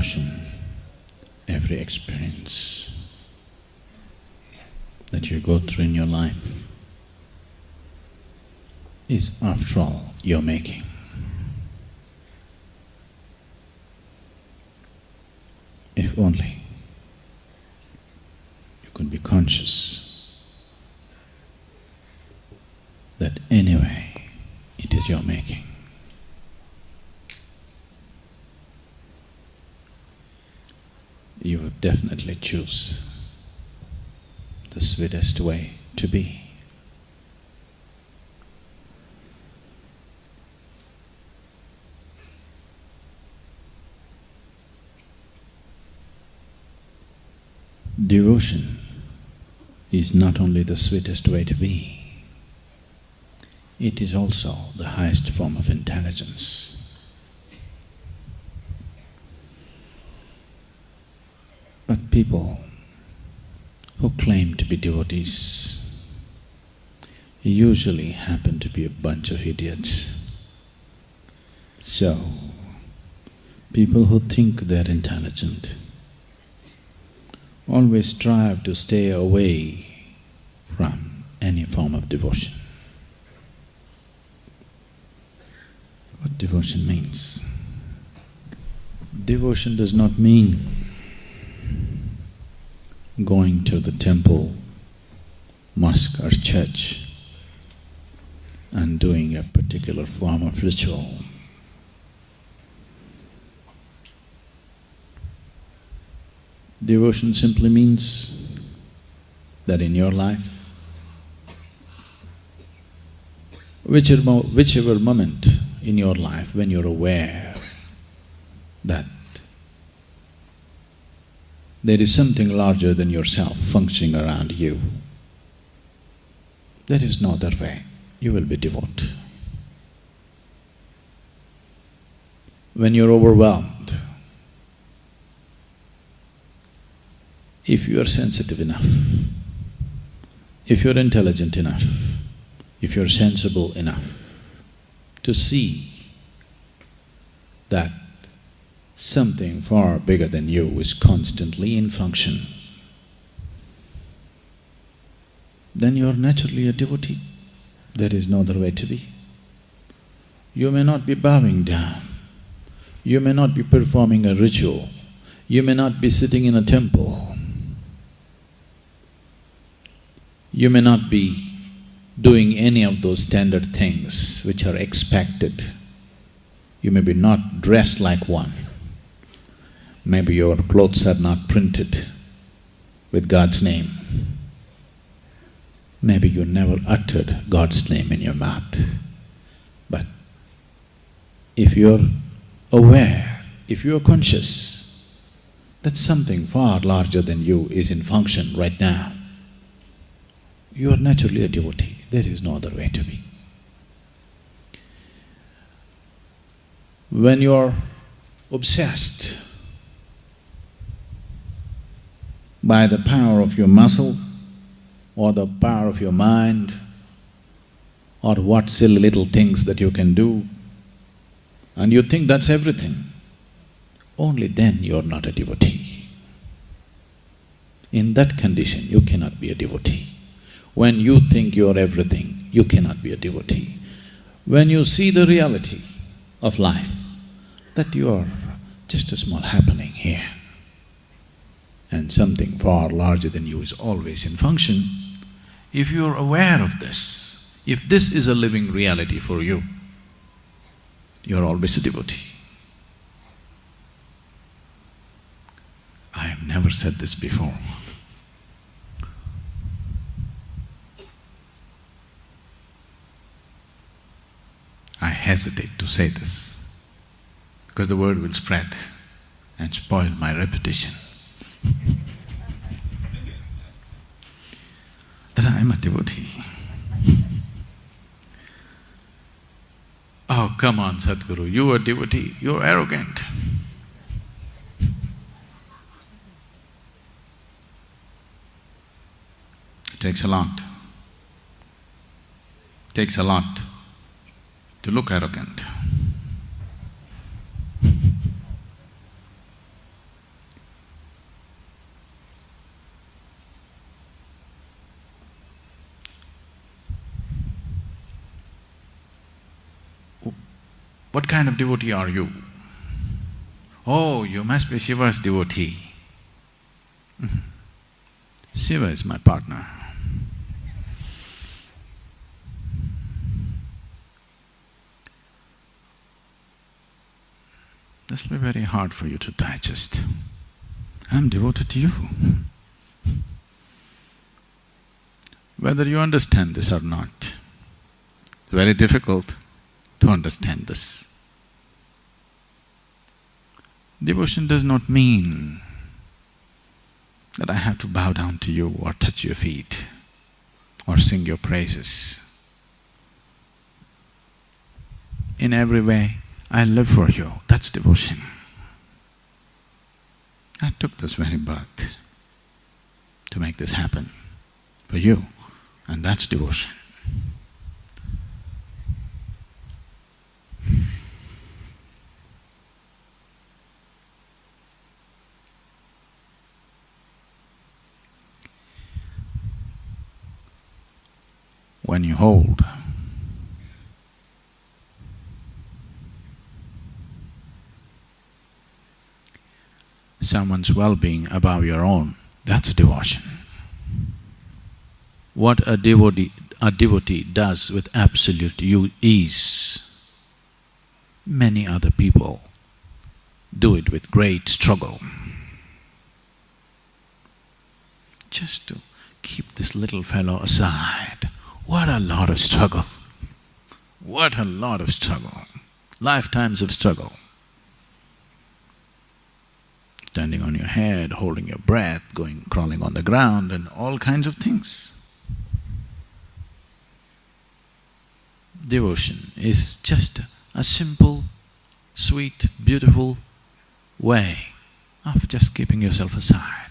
emotion, every experience that you go through in your life is, after all, your making. If only you could be conscious that anyway it is your making. You would definitely choose the sweetest way to be. Devotion is not only the sweetest way to be, it is also the highest form of intelligence. But people who claim to be devotees usually happen to be a bunch of idiots. So, people who think they're intelligent always strive to stay away from any form of devotion. What devotion means? Devotion does not mean going to the temple, mosque or church and doing a particular form of ritual. Devotion simply means that in your life, whichever moment in your life when you're aware that there is something larger than yourself functioning around you, there is no other way, you will be devout. When you're overwhelmed, if you are sensitive enough, if you're intelligent enough, if you're sensible enough to see that something far bigger than you is constantly in function, then you're naturally a devotee. There is no other way to be. You may not be bowing down, you may not be performing a ritual, you may not be sitting in a temple, you may not be doing any of those standard things which are expected. You may be not dressed like one. Maybe your clothes are not printed with God's name. Maybe you never uttered God's name in your mouth. But if you're aware, if you're conscious that something far larger than you is in function right now, you are naturally a devotee. There is no other way to be. When you're obsessed by the power of your muscle or the power of your mind or what silly little things that you can do, and you think that's everything, only then you're not a devotee. In that condition, you cannot be a devotee. When you think you're everything, you cannot be a devotee. When you see the reality of life, that you are just a small happening here, and something far larger than you is always in function, if you're aware of this, if this is a living reality for you, you're always a devotee. I have never said this before. I hesitate to say this because the word will spread and spoil my reputation that I am a devotee. Oh, come on, Sadhguru, you are a devotee, you're arrogant. It takes a lot. It takes a lot to look arrogant. What kind of devotee are you? Oh, you must be Shiva's devotee. Shiva is my partner. This will be very hard for you to digest. I'm devoted to you. Whether you understand this or not, it's very difficult to understand this. Devotion does not mean that I have to bow down to you or touch your feet or sing your praises. In every way, I live for you, that's devotion. I took this very birth to make this happen for you, and that's devotion. When you hold someone's well-being above your own, that's devotion. What a devotee does with absolute ease, many other people do it with great struggle. Just to keep this little fellow aside, what a lot of struggle! What a lot of struggle! Lifetimes of struggle. Standing on your head, holding your breath, crawling on the ground and all kinds of things. Devotion is just a simple, sweet, beautiful way of just keeping yourself aside.